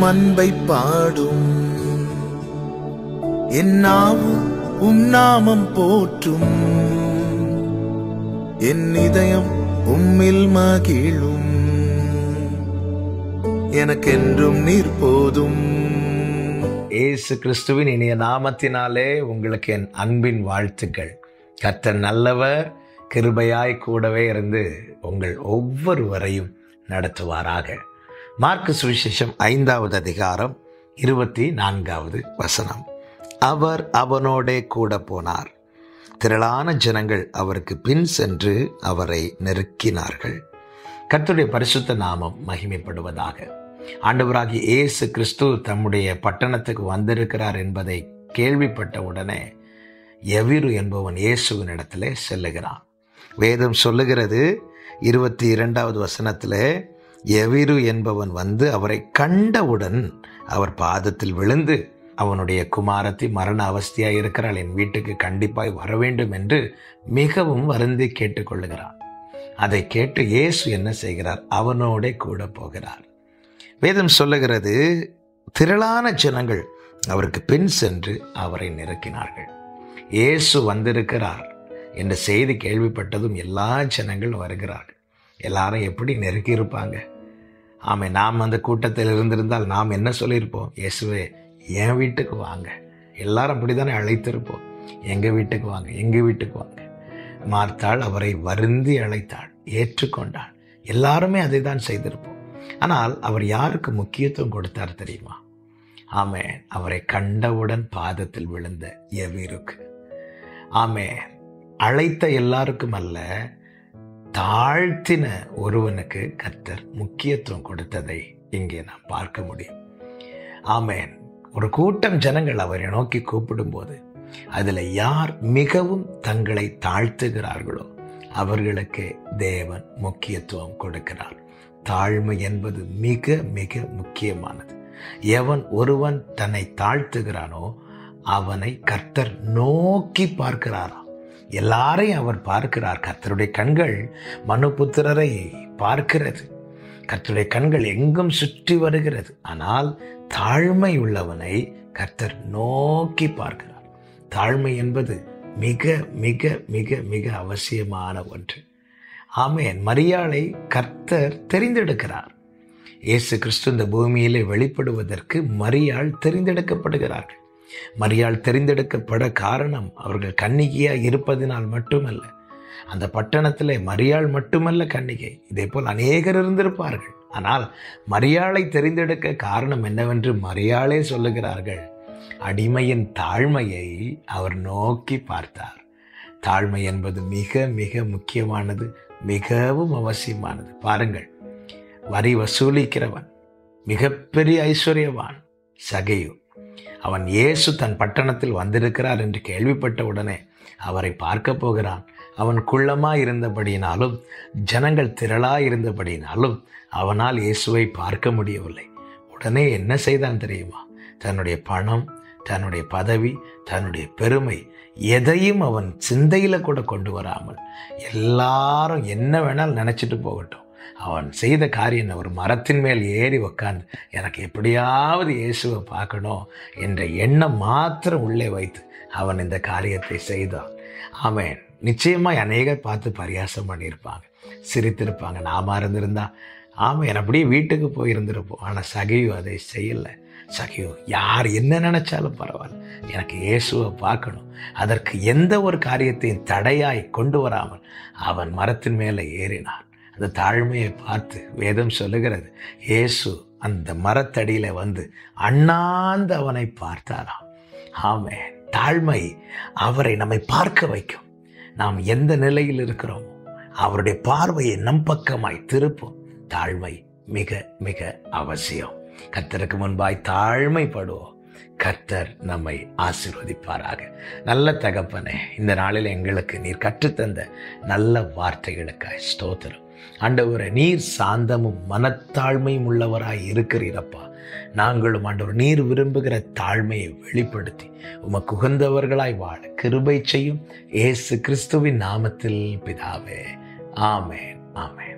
அன்பை பாடும். என் நாவும் நாமம் போற்றும். என் இதயம் உம்மில் மகிழும். எனக்கென்றும் நீர் போதும். இயேசு கிறிஸ்துவின் இனிய நாமத்தினாலே உங்களுக்கு என் அன்பின் வாழ்த்துக்கள். கர்த்தர் நல்லவர், கிருபையாய் கூடவே இருந்து உங்கள் ஒவ்வொருவரையும் நடத்துவாராக. மார்க்கு சுவிசேஷம் 5வது அதிகாரம் 24வது வசனம். அவர் அவனோடே கூட போனார். திரளான ஜனங்கள் அவருக்கு பின் சென்று அவரை நெருக்கினார்கள். கர்த்தருடைய பரிசுத்த நாமம் மகிமைப்படுவதாக. ஆண்டவராகிய இயேசு கிறிஸ்து தம்முடைய பட்டணத்துக்கு வந்திருக்கிறார் என்பதை கேள்விப்பட்ட உடனே யவீரு என்பவன் இயேசுவின் இடத்திலே செல்லுகிறான். வேதம் சொல்லுகிறது 22வது வசனத்திலே, யவீரு என்பவன் வந்து அவரை கண்டவுடன் அவர் பாதத்தில் விழுந்து, அவனுடைய குமாரத்தி மரண அவஸ்தையாய் இருக்கிறாள், என் வீட்டுக்கு கண்டிப்பாய் வர வேண்டும் என்று மிகவும் வருந்தி கேட்டுக்கொள்ளுகிறான். அதை கேட்டு இயேசு என்ன செய்கிறார்? அவனோட கூட போகிறார். வேதம் சொல்லுகிறது, திரளான ஜனங்கள் அவருக்கு பின் சென்று அவரை நெருக்கினார்கள். இயேசு வந்திருக்கிறார் என்ற செய்தி கேள்விப்பட்டதும் எல்லா ஜனங்களும் வருகிறார்கள். எல்லாரும் எப்படி நெருக்கி இருப்பாங்க? நாம் அந்த கூட்டத்தில் இருந்திருந்தால் நாம் என்ன சொல்லியிருப்போம்? இயேசுவே, என் வீட்டுக்கு வாங்க. எல்லாரும் அப்படித்தானே அழைத்திருப்போம். எங்கள் வீட்டுக்கு வாங்க, எங்கள் வீட்டுக்கு வாங்க. மார்த்தாள் அவரை வருந்தி அழைத்தாள், ஏற்றுக்கொண்டாள். எல்லாருமே அதை தான் செய்திருப்போம். ஆனால் அவர் யாருக்கு முக்கியத்துவம் கொடுத்தார் தெரியுமா? ஆமென். அவரை கண்டவுடன் பாதத்தில் விழுந்த யவீருக்கு. ஆமென். அழைத்த எல்லாருக்கும் அல்ல, தாழ்த்தின ஒருவனுக்கு கர்த்தர் முக்கியத்துவம் கொடுத்ததை இங்கே நாம் பார்க்க முடியும். ஆமென். ஒரு கூட்டம் ஜனங்கள் அவரை நோக்கி கூப்பிடும்போது அதில் யார் மிகவும் தங்களை தாழ்த்துகிறார்களோ அவர்களுக்கு தேவன் முக்கியத்துவம் கொடுக்கிறார். தாழ்மை என்பது மிக மிக முக்கியமானது. எவன் ஒருவன் தன்னை தாழ்த்துகிறானோ அவனை கர்த்தர் நோக்கி பார்க்கிறாராம். எல்லாரையும் அவர் பார்க்கிறார். கர்த்தருடைய கண்கள் மனுபுத்திரரை பார்க்கிறது. கர்த்தருடைய கண்கள் எங்கும் சுற்றி வருகிறது. ஆனால் தாழ்மை உள்ளவனை கர்த்தர் நோக்கி பார்க்கிறார். தாழ்மை என்பது மிக மிக மிக மிக அவசியமான ஒன்று. ஆமென். மரியாளை கர்த்தர் தெரிந்தெடுக்கிறார். இயேசு கிறிஸ்து இந்த பூமியிலே வெளிப்படுவதற்கு மரியாள் தெரிந்தெடுக்கப்படுகிறார்கள். மரியாள் தெரிந்தெடுக்கப்பட காரணம் அவர்கள் கன்னிகையாக இருப்பதினால் மட்டுமல்ல. அந்த பட்டணத்திலே மரியாள் மட்டுமல்ல கன்னிகை, இதே போல் அநேகர் இருந்திருப்பார்கள். ஆனால் மரியாளை தெரிந்தெடுக்க காரணம் என்னவென்று மரியாளே சொல்லுகிறார்கள். அடிமையின் தாழ்மையை அவர் நோக்கி பார்த்தார். தாழ்மை என்பது மிக மிக முக்கியமானது, மிகவும் அவசியமானது. பாருங்கள், வரி வசூலிக்கிறவன், மிகப்பெரிய ஐஸ்வர்யவான் சகேயு, அவன் இயேசு தன் பட்டணத்தில் வந்திருக்கிறார் என்று கேள்விப்பட்ட உடனே அவரை பார்க்க போகிறான். அவன் குள்ளமாய் இருந்தபடியினாலும் ஜனங்கள் திரளாய் இருந்தபடியினாலும் அவனால் இயேசுவை பார்க்க முடியவில்லை. உடனே என்ன செய்தான் தெரியுமா? தன்னுடைய பணம், தன்னுடைய பதவி, தன்னுடைய பெருமை எதையும் அவன் சிந்தையில கூட கொண்டு வராமல், எல்லாரும் என்ன வேணாலும் நினைச்சிட்டு போகட்டும், அவன் செய்த காரியம் ஒரு மரத்தின் மேல் ஏறி உக்காந்து எனக்கு எப்படியாவது இயேசுவை பார்க்கணும் என்ற எண்ணம் மாத்திரம் உள்ளே வைத்து அவன் இந்த காரியத்தை செய்தான். ஆமென். நிச்சயமாய் அநேகர் பார்த்து பரியாசம் பண்ணியிருப்பாங்க, சிரித்திருப்பாங்க. நாம இருந்திருந்தா ஆமென் அப்படியே வீட்டுக்கு போயிருந்திருப்போம். ஆனால் சகேயு அதை செய்யலை. சகேயு யார் என்ன நினைச்சாலும் பரவாயில்ல, எனக்கு இயேசுவை பார்க்கணும். அதற்கு எந்த ஒரு காரியத்தையும் தடையாய் கொண்டு வராமல் அவன் மரத்தின் மேலே ஏறினான். அந்த தாழ்மையை பார்த்து வேதம் சொல்லுகிறது, இயேசு அந்த மரத்தடியில வந்து அண்ணாந்து அவனை பார்த்தாராம். ஆமென். தாழ்மை அவரை நம்மை பார்க்க வைக்கும். நாம் எந்த நிலையில் இருக்கிறோமோ அவருடைய பார்வையை நம் பக்கமாய் திருப்பும். தாழ்மை மிக மிக அவசியம். கர்த்தருக்கு முன்பாய் தாழ்மைப்படுவோம். கர்த்தர் நம்மை ஆசீர்வதிப்பாராக. நல்ல தகப்பனே, இந்த நாளில் எங்களுக்கு நீர் கற்றுத்தந்த நல்ல வார்த்தைகளுக்காய் ஸ்தோத்திரம். ஆண்டவரே, நீர் சாந்தமும் மனத்தாழ்மையும் உள்ளவராய் இருக்கிறீரப்பா. நாங்களும் ஆண்டவர் நீர் விரும்புகிற தாழ்மையை வெளிப்படுத்தி உமக்கு உகந்தவர்களாய் வாழ கிருபை செய்யும். இயேசு கிறிஸ்துவின் நாமத்தில் பிதாவே, ஆமென், ஆமென்.